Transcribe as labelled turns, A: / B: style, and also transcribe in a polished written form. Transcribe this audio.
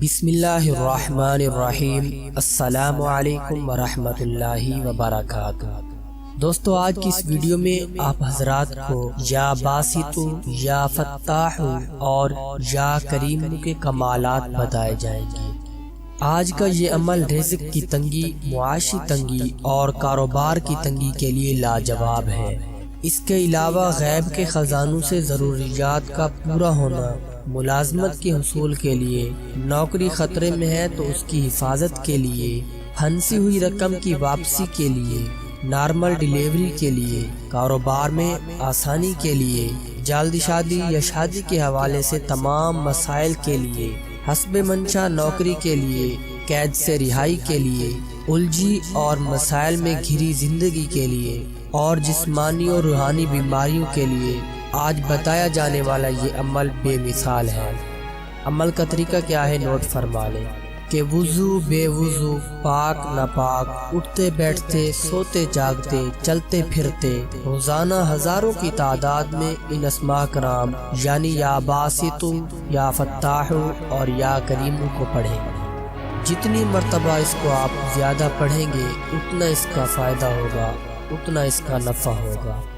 A: बिस्मिल्लाहिर्रहमानिर्रहीम। अस्सलाम वालेकुम वरहमतुल्लाहि वबरकातुह। दोस्तों, आज की इस वीडियो में आप हजरात को या बासितु या फत्ताहु और या करीमू के कमालात बताए जाएंगे। आज का ये अमल रिज़्क की तंगी, मुआशी तंगी और कारोबार की तंगी के लिए लाजवाब है। इसके अलावा गैब के खजानों से ज़रूरियात का पूरा होना, मुलाजमत के हुसूल के लिए, नौकरी खतरे में है तो उसकी हिफाजत के लिए, फंसी हुई रकम की वापसी के लिए, नॉर्मल डिलीवरी के लिए, कारोबार में आसानी के लिए, जल्दी शादी या शादी के हवाले से तमाम मसाइल के लिए, हस्बे मंशा नौकरी के लिए, कैद से रिहाई के लिए, उलझी और मसाइल में घिरी जिंदगी के लिए और जिस्मानी और रूहानी बीमारियों के लिए आज बताया जाने वाला ये अमल बेमिसाल है। अमल का तरीका क्या है, नोट फरमा लें कि वुजू बेवुजू, पाक नापाक, उठते बैठते, सोते जागते, चलते फिरते रोजाना हजारों की तादाद में इन अस्मा कराम यानी या बासितु, या फत्ताहु और या करीमू को पढ़ें। जितनी मर्तबा इसको आप ज्यादा पढ़ेंगे उतना इसका फायदा होगा, उतना इसका नफा होगा।